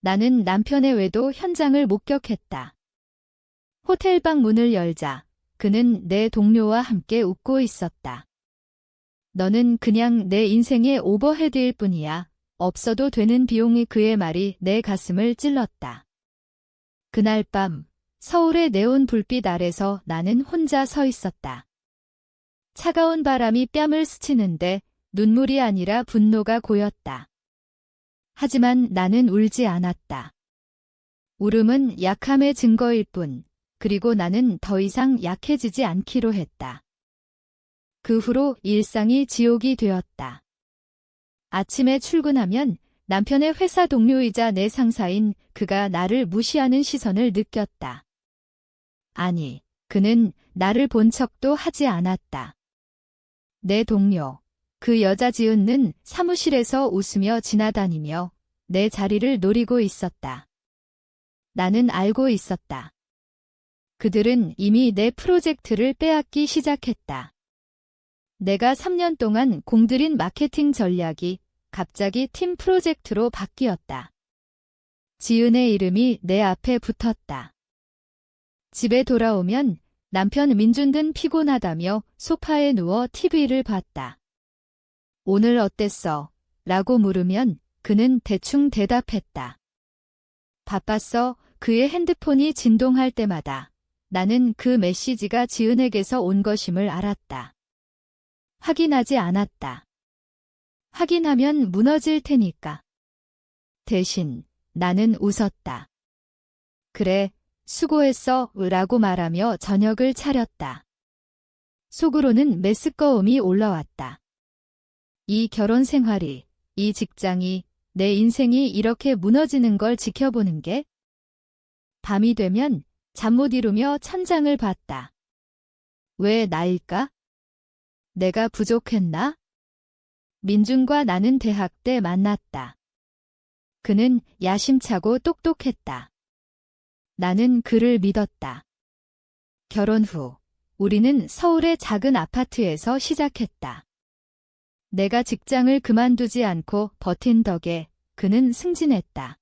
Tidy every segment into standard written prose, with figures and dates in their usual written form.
나는 남편의 외도 현장을 목격했다. 호텔방 문을 열자 그는 내 동료와 함께 웃고 있었다. 너는 그냥 내 인생의 오버헤드일 뿐이야. 없어도 되는 비용이 그의 말이 내 가슴을 찔렀다. 그날 밤 서울의 네온 불빛 아래서 나는 혼자 서 있었다. 차가운 바람이 뺨을 스치는데 눈물이 아니라 분노가 고였다. 하지만 나는 울지 않았다. 울음은 약함의 증거일 뿐, 그리고 나는 더 이상 약해지지 않기로 했다. 그 후로 일상이 지옥이 되었다. 아침에 출근하면 남편의 회사 동료이자 내 상사인 그가 나를 무시하는 시선을 느꼈다. 아니, 그는 나를 본 척도 하지 않았다. 내 동료, 그 여자 지은는 사무실에서 웃으며 지나다니며 내 자리를 노리고 있었다. 나는 알고 있었다. 그들은 이미 내 프로젝트를 빼앗기 시작했다. 내가 3년 동안 공들인 마케팅 전략이 갑자기 팀 프로젝트로 바뀌었다. 지은의 이름이 내 앞에 붙었다. 집에 돌아오면 남편 민준은 피곤하다며 소파에 누워 TV를 봤다. 오늘 어땠어? 라고 물으면 그는 대충 대답했다. 바빴어. 그의 핸드폰이 진동할 때마다 나는 그 메시지가 지은에게서 온 것임을 알았다. 확인하지 않았다. 확인하면 무너질 테니까. 대신 나는 웃었다. 그래, 수고했어 라고 말하며 저녁을 차렸다. 속으로는 메스꺼움이 올라왔다. 이 결혼 생활이, 이 직장이, 내 인생이 이렇게 무너지는 걸 지켜보는 게? 밤이 되면 잠 못 이루며 천장을 봤다. 왜 나일까? 내가 부족했나? 민준과 나는 대학 때 만났다. 그는 야심차고 똑똑했다. 나는 그를 믿었다. 결혼 후 우리는 서울의 작은 아파트에서 시작했다. 내가 직장을 그만두지 않고 버틴 덕에 그는 승진했다.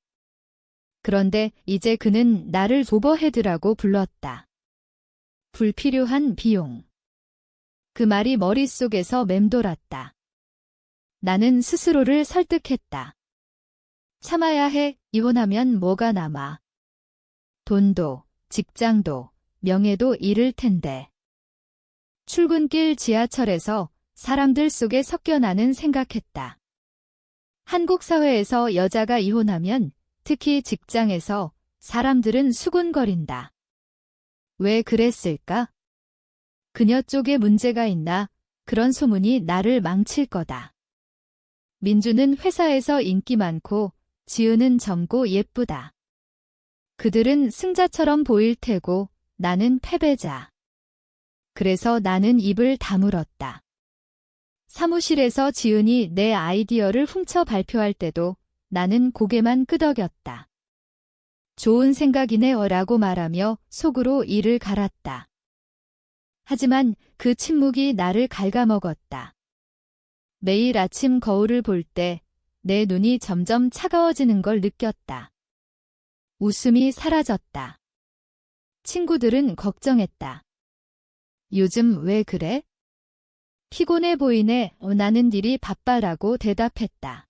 그런데 이제 그는 나를 오버헤드라고 불렀다. 불필요한 비용. 그 말이 머릿속에서 맴돌았다. 나는 스스로를 설득했다. 참아야 해. 이혼하면 뭐가 남아. 돈도, 직장도, 명예도 잃을 텐데. 출근길 지하철에서 사람들 속에 섞여나는 생각했다. 한국 사회에서 여자가 이혼하면 특히 직장에서 사람들은 수군거린다. 왜 그랬을까? 그녀 쪽에 문제가 있나? 그런 소문이 나를 망칠 거다. 민주는 회사에서 인기 많고 지은은 젊고 예쁘다. 그들은 승자처럼 보일 테고 나는 패배자. 그래서 나는 입을 다물었다. 사무실에서 지은이 내 아이디어를 훔쳐 발표할 때도 나는 고개만 끄덕였다. 좋은 생각이네라고 말하며 속으로 이를 갈았다. 하지만 그 침묵이 나를 갉아먹었다. 매일 아침 거울을 볼 때 내 눈이 점점 차가워지는 걸 느꼈다. 웃음이 사라졌다. 친구들은 걱정했다. 요즘 왜 그래? 피곤해 보이네. 나는 일이 바빠라고 대답했다.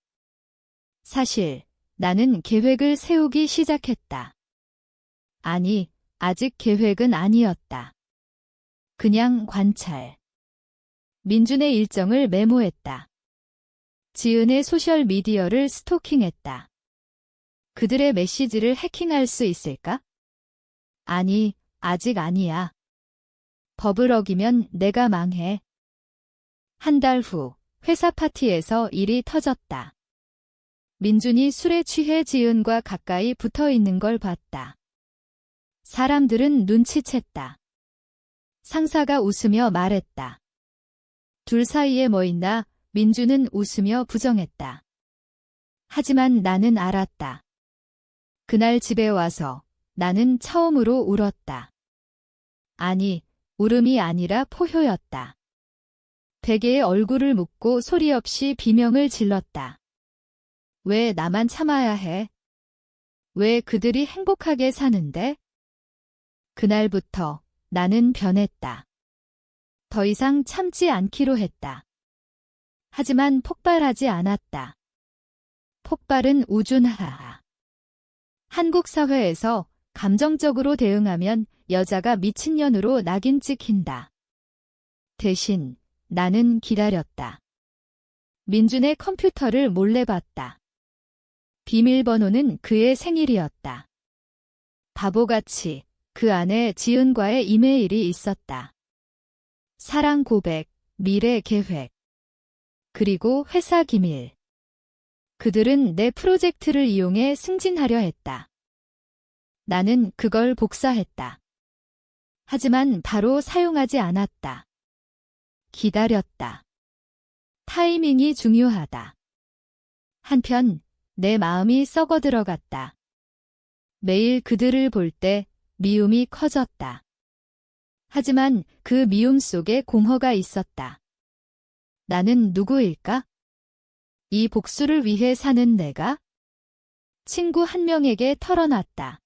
사실 나는 계획을 세우기 시작했다. 아니, 아직 계획은 아니었다. 그냥 관찰. 민준의 일정을 메모했다. 지은의 소셜미디어를 스토킹했다. 그들의 메시지를 해킹할 수 있을까? 아니, 아직 아니야. 법을 어기면 내가 망해. 한 달 후 회사 파티에서 일이 터졌다. 민준이 술에 취해 지은과 가까이 붙어 있는 걸 봤다. 사람들은 눈치챘다. 상사가 웃으며 말했다. 둘 사이에 뭐 있나? 민준은 웃으며 부정했다. 하지만 나는 알았다. 그날 집에 와서 나는 처음으로 울었다. 아니, 울음이 아니라 포효였다. 베개에 얼굴을 묻고 소리 없이 비명을 질렀다. 왜 나만 참아야 해? 왜 그들이 행복하게 사는데? 그날부터 나는 변했다. 더 이상 참지 않기로 했다. 하지만 폭발하지 않았다. 폭발은 우준하하. 한국 사회에서 감정적으로 대응하면 여자가 미친년으로 낙인 찍힌다. 대신 나는 기다렸다. 민준의 컴퓨터를 몰래 봤다. 비밀번호는 그의 생일이었다. 바보같이 그 안에 지은과의 이메일이 있었다. 사랑 고백, 미래 계획, 그리고 회사 기밀. 그들은 내 프로젝트를 이용해 승진하려 했다. 나는 그걸 복사했다. 하지만 바로 사용하지 않았다. 기다렸다. 타이밍이 중요하다. 한편 내 마음이 썩어 들어갔다. 매일 그들을 볼 때 미움이 커졌다. 하지만 그 미움 속에 공허가 있었다. 나는 누구일까? 이 복수를 위해 사는 내가? 친구 한 명에게 털어놨다.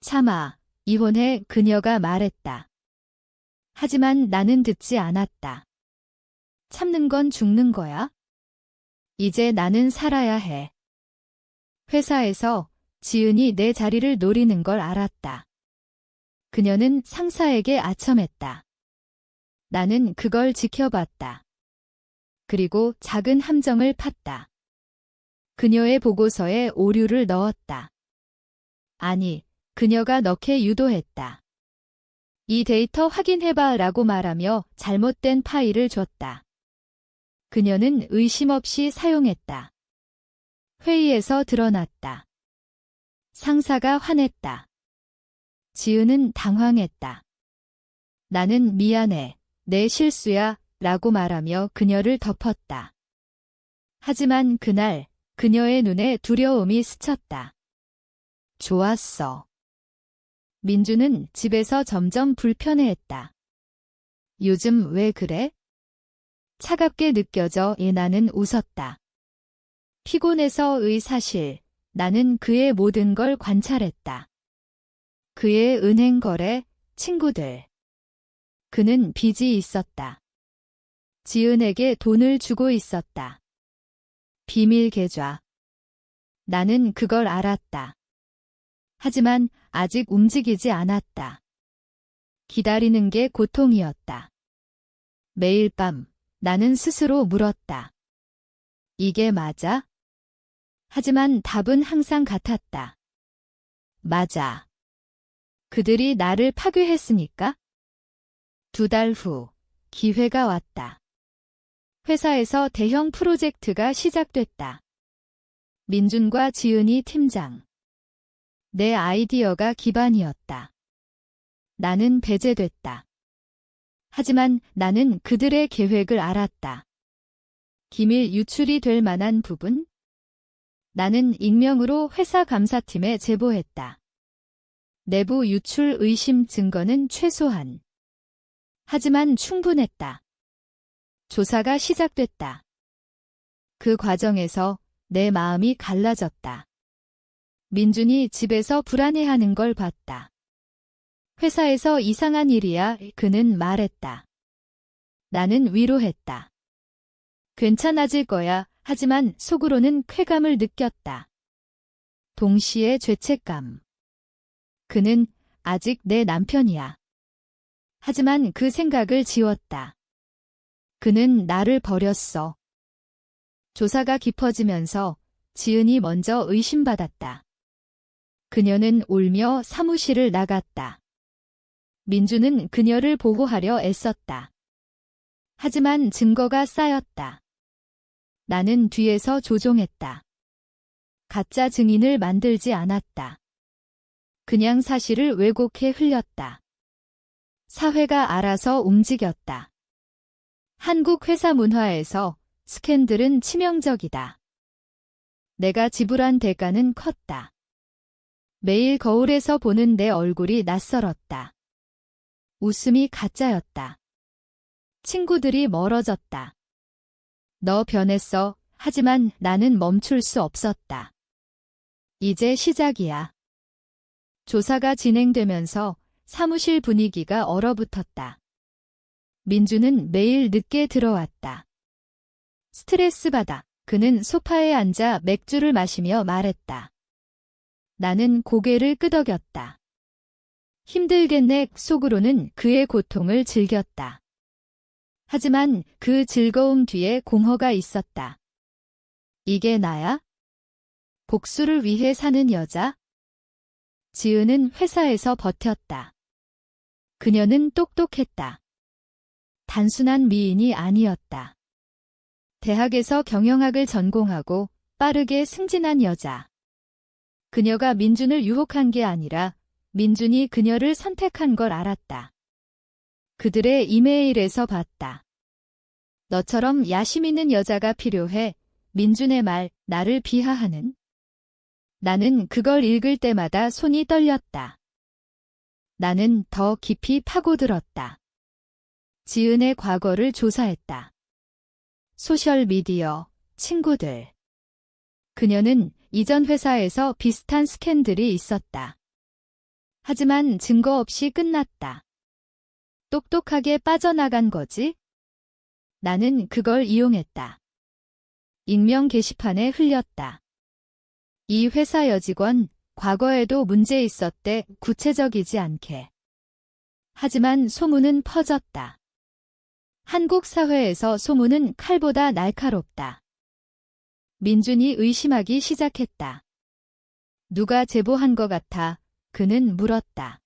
참아, 이혼해, 그녀가 말했다. 하지만 나는 듣지 않았다. 참는 건 죽는 거야? 이제 나는 살아야 해. 회사에서 지은이 내 자리를 노리는 걸 알았다. 그녀는 상사에게 아첨했다. 나는 그걸 지켜봤다. 그리고 작은 함정을 팠다. 그녀의 보고서에 오류를 넣었다. 아니, 그녀가 넣게 유도했다. 이 데이터 확인해봐 라고 말하며 잘못된 파일을 줬다. 그녀는 의심 없이 사용했다. 회의에서 드러났다. 상사가 화냈다. 지은은 당황했다. 나는 미안해, 내 실수야 라고 말하며 그녀를 덮었다. 하지만 그날 그녀의 눈에 두려움이 스쳤다. 좋았어. 민주는 집에서 점점 불편해했다. 요즘 왜 그래? 차갑게 느껴져 나는 웃었다. 피곤해서의 사실, 나는 그의 모든 걸 관찰했다. 그의 은행 거래, 친구들. 그는 빚이 있었다. 지은에게 돈을 주고 있었다. 비밀 계좌. 나는 그걸 알았다. 하지만 아직 움직이지 않았다. 기다리는 게 고통이었다. 매일 밤 나는 스스로 물었다. 이게 맞아? 하지만 답은 항상 같았다. 맞아. 그들이 나를 파괴했으니까? 2달 후 기회가 왔다. 회사에서 대형 프로젝트가 시작됐다. 민준과 지은이 팀장. 내 아이디어가 기반이었다. 나는 배제됐다. 하지만 나는 그들의 계획을 알았다. 기밀 유출이 될 만한 부분? 나는 익명으로 회사 감사팀에 제보했다. 내부 유출 의심 증거는 최소한. 하지만 충분했다. 조사가 시작됐다. 그 과정에서 내 마음이 갈라졌다. 민준이 집에서 불안해하는 걸 봤다. 회사에서 이상한 일이야, 그는 말했다. 나는 위로했다. 괜찮아질 거야, 하지만 속으로는 쾌감을 느꼈다. 동시에 죄책감. 그는 아직 내 남편이야. 하지만 그 생각을 지웠다. 그는 나를 버렸어. 조사가 깊어지면서 지은이 먼저 의심받았다. 그녀는 울며 사무실을 나갔다. 민주는 그녀를 보호하려 애썼다. 하지만 증거가 쌓였다. 나는 뒤에서 조종했다. 가짜 증인을 만들지 않았다. 그냥 사실을 왜곡해 흘렸다. 사회가 알아서 움직였다. 한국 회사 문화에서 스캔들은 치명적이다. 내가 지불한 대가는 컸다. 매일 거울에서 보는 내 얼굴이 낯설었다. 웃음이 가짜였다. 친구들이 멀어졌다. 너 변했어. 하지만 나는 멈출 수 없었다. 이제 시작이야. 조사가 진행되면서 사무실 분위기가 얼어붙었다. 민주는 매일 늦게 들어왔다. 스트레스 받아. 그는 소파에 앉아 맥주를 마시며 말했다. 나는 고개를 끄덕였다. 힘들겠네. 속으로는 그의 고통을 즐겼다. 하지만 그 즐거움 뒤에 공허가 있었다. 이게 나야? 복수를 위해 사는 여자? 지은은 회사에서 버텼다. 그녀는 똑똑했다. 단순한 미인이 아니었다. 대학에서 경영학을 전공하고 빠르게 승진한 여자. 그녀가 민준을 유혹한 게 아니라 민준이 그녀를 선택한 걸 알았다. 그들의 이메일에서 봤다. 너처럼 야심 있는 여자가 필요해. 민준의 말, 나를 비하하는. 나는 그걸 읽을 때마다 손이 떨렸다. 나는 더 깊이 파고들었다. 지은의 과거를 조사했다. 소셜미디어, 친구들. 그녀는 이전 회사에서 비슷한 스캔들이 있었다. 하지만 증거 없이 끝났다. 똑똑하게 빠져나간 거지? 나는 그걸 이용했다. 익명 게시판에 흘렸다. 이 회사 여직원, 과거에도 문제 있었대. 구체적이지 않게. 하지만 소문은 퍼졌다. 한국 사회에서 소문은 칼보다 날카롭다. 민준이 의심하기 시작했다. 누가 제보한 것 같아? 그는 물었다.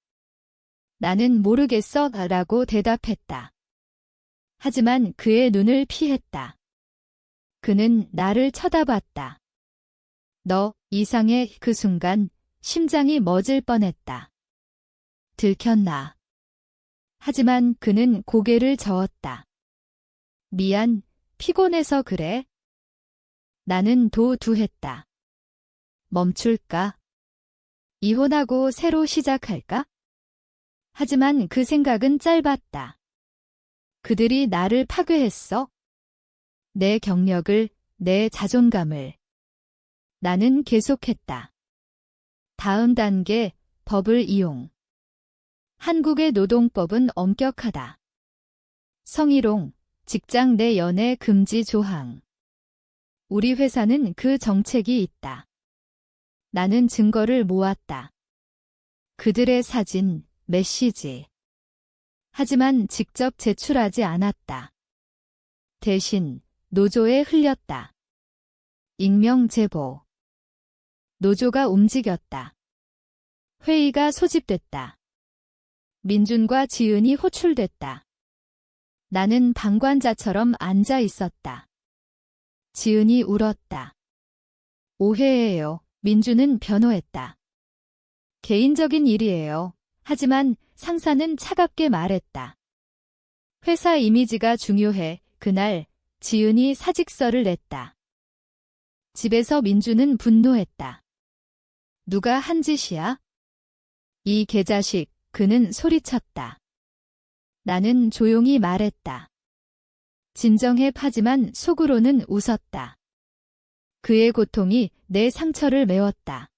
나는 모르겠어 라고 대답했다. 하지만 그의 눈을 피했다. 그는 나를 쳐다봤다. 너 이상해. 그 순간 심장이 멎을 뻔했다. 들켰나? 하지만 그는 고개를 저었다. 미안, 피곤해서 그래? 나는 도두했다. 멈출까? 이혼하고 새로 시작할까? 하지만 그 생각은 짧았다. 그들이 나를 파괴했어. 내 경력을, 내 자존감을. 나는 계속했다. 다음 단계, 법을 이용. 한국의 노동법은 엄격하다. 성희롱, 직장 내 연애 금지 조항. 우리 회사는 그 정책이 있다. 나는 증거를 모았다. 그들의 사진, 메시지. 하지만 직접 제출하지 않았다. 대신 노조에 흘렸다. 익명 제보. 노조가 움직였다. 회의가 소집됐다. 민준과 지은이 호출됐다. 나는 방관자처럼 앉아 있었다. 지은이 울었다. 오해예요. 민준은 변호했다. 개인적인 일이에요. 하지만 상사는 차갑게 말했다. 회사 이미지가 중요해. 그날 지은이 사직서를 냈다. 집에서 민준은 분노했다. 누가 한 짓이야? 이 개자식, 그는 소리쳤다. 나는 조용히 말했다. 진정해. 하지만 속으로는 웃었다. 그의 고통이 내 상처를 메웠다.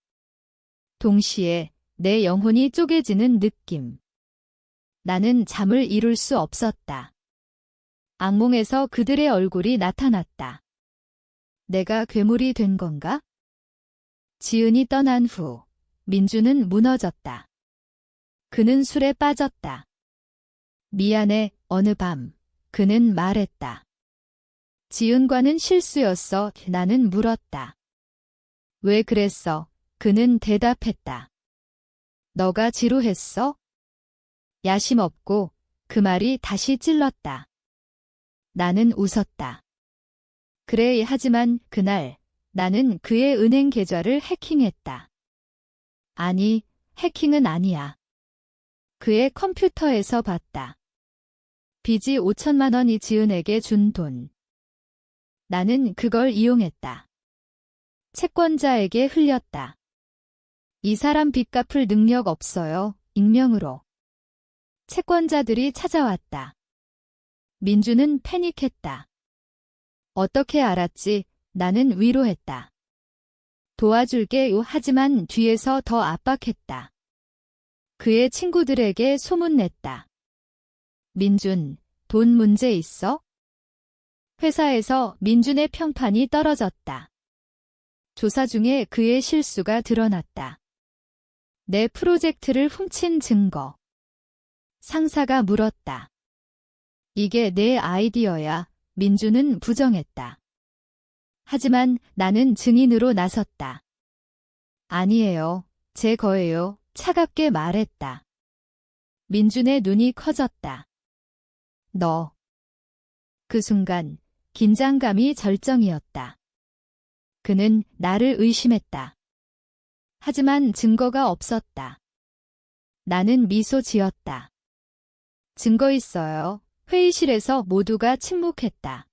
동시에 내 영혼이 쪼개지는 느낌. 나는 잠을 이룰 수 없었다. 악몽에서 그들의 얼굴이 나타났다. 내가 괴물이 된 건가? 지은이 떠난 후 민주는 무너졌다. 그는 술에 빠졌다. 미안해. 어느 밤 그는 말했다. 지은과는 실수였어. 나는 물었다. 왜 그랬어? 그는 대답했다. 너가 지루했어? 야심 없고. 그 말이 다시 찔렀다. 나는 웃었다. 그래. 하지만 그날 나는 그의 은행 계좌를 해킹했다. 아니, 해킹은 아니야. 그의 컴퓨터에서 봤다. 빚이 5천만 원이 지은에게 준 돈. 나는 그걸 이용했다. 채권자에게 흘렸다. 이 사람 빚 갚을 능력 없어요. 익명으로. 채권자들이 찾아왔다. 민주는 패닉했다. 어떻게 알았지? 나는 위로했다. 도와줄게요. 하지만 뒤에서 더 압박했다. 그의 친구들에게 소문냈다. 민준, 돈 문제 있어? 회사에서 민준의 평판이 떨어졌다. 조사 중에 그의 실수가 드러났다. 내 프로젝트를 훔친 증거. 상사가 물었다. 이게 내 아이디어야. 민준은 부정했다. 하지만 나는 증인으로 나섰다. 아니에요. 제 거예요. 차갑게 말했다. 민준의 눈이 커졌다. 너. 그 순간 긴장감이 절정이었다. 그는 나를 의심했다. 하지만 증거가 없었다. 나는 미소 지었다. 증거 있어요. 회의실에서 모두가 침묵했다.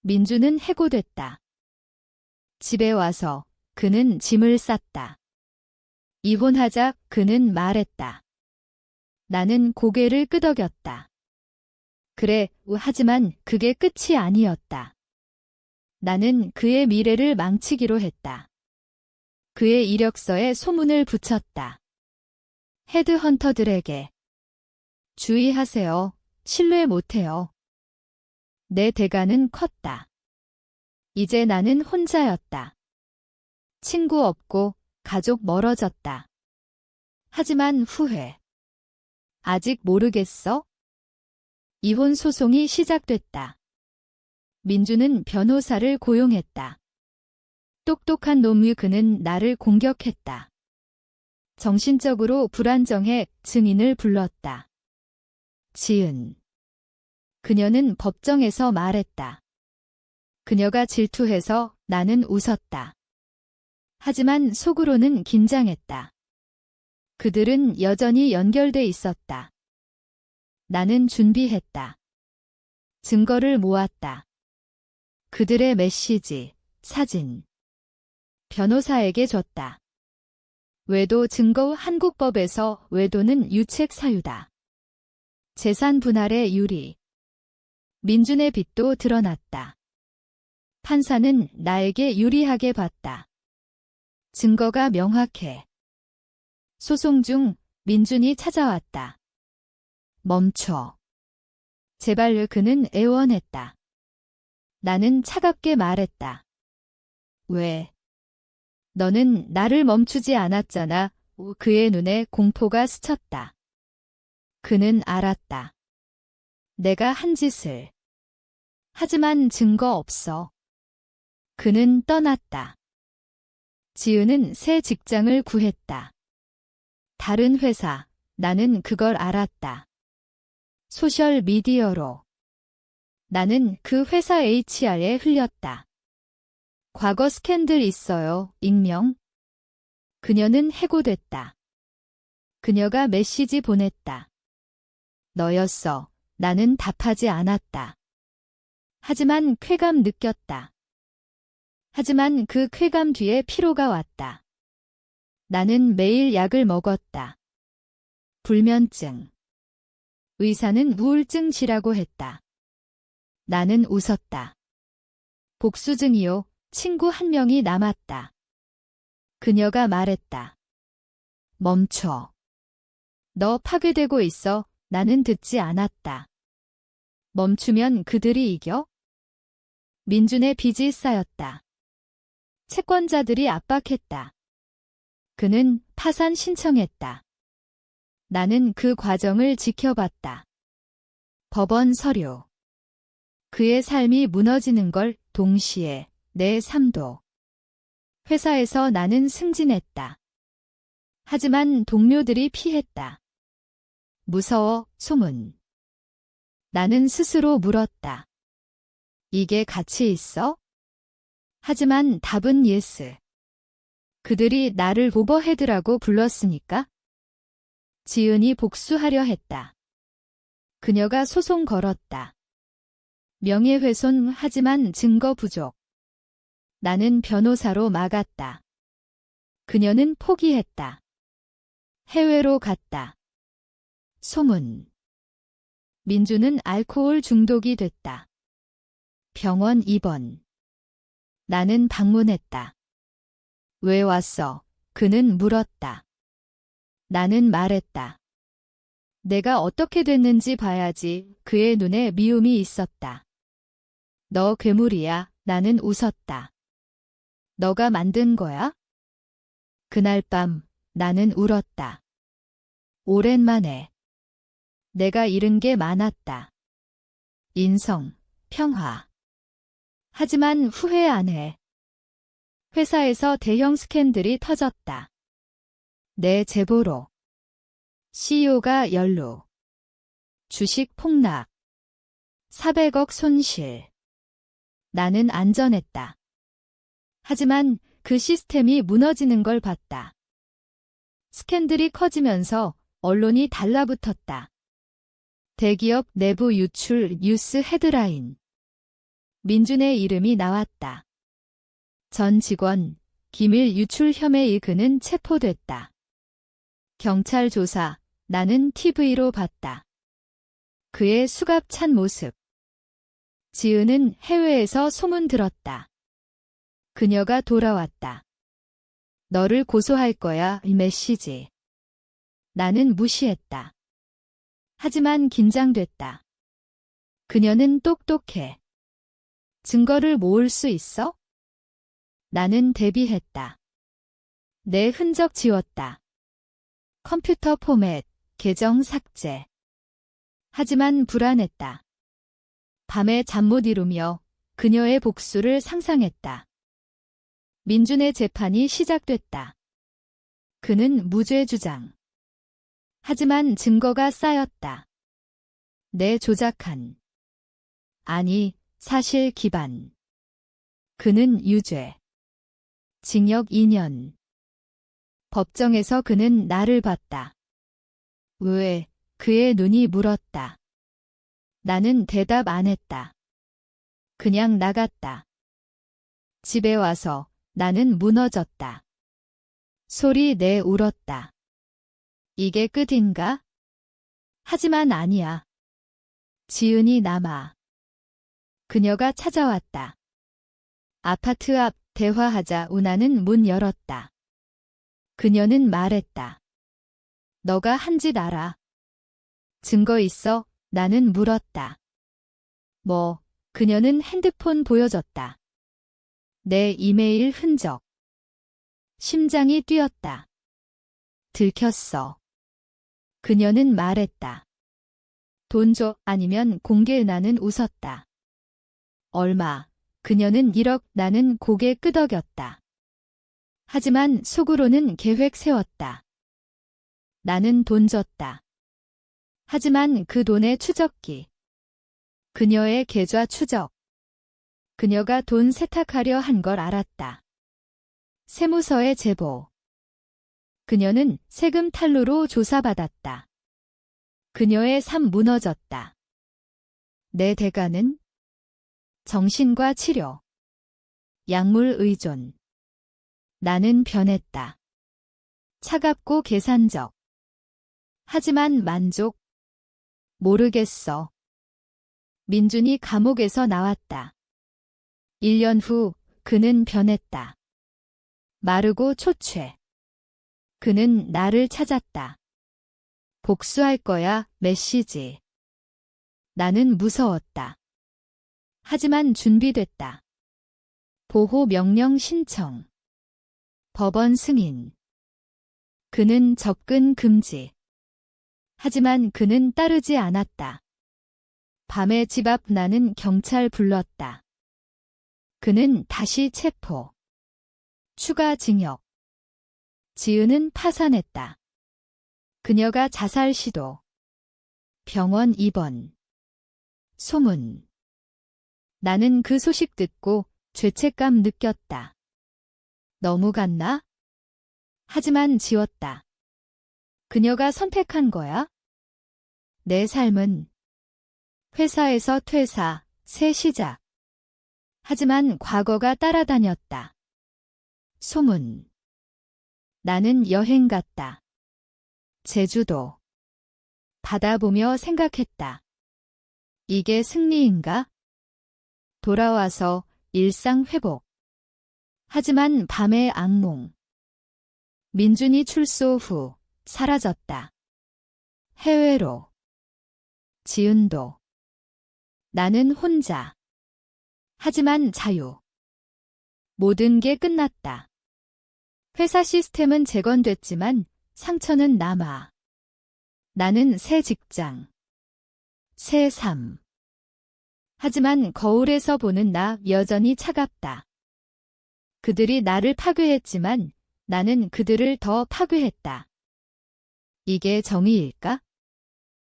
민준은 해고됐다. 집에 와서 그는 짐을 쌌다. 이혼하자. 그는 말했다. 나는 고개를 끄덕였다. 그래, 하지만 그게 끝이 아니었다. 나는 그의 미래를 망치기로 했다. 그의 이력서에 소문을 붙였다. 헤드헌터들에게. 주의하세요. 신뢰 못해요. 내 대가는 컸다. 이제 나는 혼자였다. 친구 없고 가족 멀어졌다. 하지만 후회. 아직 모르겠어? 이혼 소송이 시작됐다. 민주는 변호사를 고용했다. 똑똑한 놈이 그는 나를 공격했다. 정신적으로 불안정해 증인을 불렀다. 지은. 그녀는 법정에서 말했다. 그녀가 질투해서 나는 웃었다. 하지만 속으로는 긴장했다. 그들은 여전히 연결돼 있었다. 나는 준비했다. 증거를 모았다. 그들의 메시지, 사진. 변호사에게 줬다. 외도 증거. 한국법에서 외도는 유책 사유다. 재산 분할의 유리. 민준의 빚도 드러났다. 판사는 나에게 유리하게 봤다. 증거가 명확해. 소송 중 민준이 찾아왔다. 멈춰. 제발. 그는 애원했다. 나는 차갑게 말했다. 왜? 너는 나를 멈추지 않았잖아. 그의 눈에 공포가 스쳤다. 그는 알았다. 내가 한 짓을. 하지만 증거 없어. 그는 떠났다. 지은은 새 직장을 구했다. 다른 회사. 나는 그걸 알았다. 소셜 미디어로. 나는 그 회사 HR에 흘렸다. 과거 스캔들 있어요. 익명. 그녀는 해고됐다. 그녀가 메시지 보냈다. 너였어. 나는 답하지 않았다. 하지만 쾌감 느꼈다. 하지만 그 쾌감 뒤에 피로가 왔다. 나는 매일 약을 먹었다. 불면증. 의사는 우울증이라고 했다. 나는 웃었다. 복수증이요. 친구 한 명이 남았다. 그녀가 말했다. 멈춰. 너 파괴되고 있어. 나는 듣지 않았다. 멈추면 그들이 이겨? 민준의 빚이 쌓였다. 채권자들이 압박했다. 그는 파산 신청했다. 나는 그 과정을 지켜봤다. 법원 서류. 그의 삶이 무너지는 걸 동시에 내 삶도. 회사에서 나는 승진했다. 하지만 동료들이 피했다. 무서워, 소문. 나는 스스로 물었다. 이게 가치 있어? 하지만 답은 예스. 그들이 나를 오버헤드라고 불렀으니까? 지은이 복수하려 했다. 그녀가 소송 걸었다. 명예훼손. 하지만 증거 부족. 나는 변호사로 막았다. 그녀는 포기했다. 해외로 갔다. 소문. 민주는 알코올 중독이 됐다. 병원 입원. 나는 방문했다. 왜 왔어? 그는 물었다. 나는 말했다. 내가 어떻게 됐는지 봐야지. 그의 눈에 미움이 있었다. 너 괴물이야. 나는 웃었다. 너가 만든 거야? 그날 밤 나는 울었다. 오랜만에. 내가 잃은 게 많았다. 인성, 평화. 하지만 후회 안 해. 회사에서 대형 스캔들이 터졌다. 내 제보로. CEO가 연루. 주식 폭락. 400억 손실. 나는 안전했다. 하지만 그 시스템이 무너지는 걸 봤다. 스캔들이 커지면서 언론이 달라붙었다. 대기업 내부 유출 뉴스 헤드라인. 민준의 이름이 나왔다. 전 직원, 기밀 유출 혐의의 그는 체포됐다. 경찰 조사, 나는 TV로 봤다. 그의 수갑 찬 모습. 지은은 해외에서 소문 들었다. 그녀가 돌아왔다. 너를 고소할 거야, 이 메시지. 나는 무시했다. 하지만 긴장됐다. 그녀는 똑똑해. 증거를 모을 수 있어? 나는 대비했다. 내 흔적 지웠다. 컴퓨터 포맷, 계정 삭제. 하지만 불안했다. 밤에 잠 못 이루며 그녀의 복수를 상상했다. 민준의 재판이 시작됐다. 그는 무죄 주장. 하지만 증거가 쌓였다. 내 조작한. 아니, 사실 기반. 그는 유죄. 징역 2년. 법정에서 그는 나를 봤다. 왜? 그의 눈이 물었다. 나는 대답 안 했다. 그냥 나갔다. 집에 와서 나는 무너졌다. 소리 내 울었다. 이게 끝인가? 하지만 아니야. 지은이 남아. 그녀가 찾아왔다. 아파트 앞 대화하자. 우나는 문 열었다. 그녀는 말했다. 너가 한 짓 알아. 증거 있어? 나는 물었다. 뭐? 그녀는 핸드폰 보여줬다. 내 이메일 흔적. 심장이 뛰었다. 들켰어. 그녀는 말했다. 돈 줘, 아니면 공개. 나는 웃었다. 얼마? 그녀는 1억. 나는 고개 끄덕였다. 하지만 속으로는 계획 세웠다. 나는 돈 줬다. 하지만 그 돈의 추적기. 그녀의 계좌 추적. 그녀가 돈 세탁하려 한 걸 알았다. 세무서의 제보. 그녀는 세금 탈루로 조사받았다. 그녀의 삶 무너졌다. 내 대가는? 정신과 치료. 약물 의존. 나는 변했다. 차갑고 계산적. 하지만 만족? 모르겠어. 민준이 감옥에서 나왔다. 1년 후 그는 변했다. 마르고 초췌. 그는 나를 찾았다. 복수할 거야, 메시지. 나는 무서웠다. 하지만 준비됐다. 보호 명령 신청. 법원 승인. 그는 접근 금지. 하지만 그는 따르지 않았다. 밤에 집 앞. 나는 경찰 불렀다. 그는 다시 체포. 추가 징역. 지은은 파산했다. 그녀가 자살 시도. 병원 입원. 소문. 나는 그 소식 듣고 죄책감 느꼈다. 너무 갔나? 하지만 지웠다. 그녀가 선택한 거야? 내 삶은 회사에서 퇴사, 새 시작. 하지만 과거가 따라다녔다. 소문. 나는 여행 갔다. 제주도. 바다 보며 생각했다. 이게 승리인가? 돌아와서 일상 회복. 하지만 밤의 악몽. 민준이 출소 후 사라졌다. 해외로. 지은도. 나는 혼자. 하지만 자유. 모든 게 끝났다. 회사 시스템은 재건됐지만 상처는 남아. 나는 새 직장. 새 삶. 하지만 거울에서 보는 나 여전히 차갑다. 그들이 나를 파괴했지만 나는 그들을 더 파괴했다. 이게 정의일까?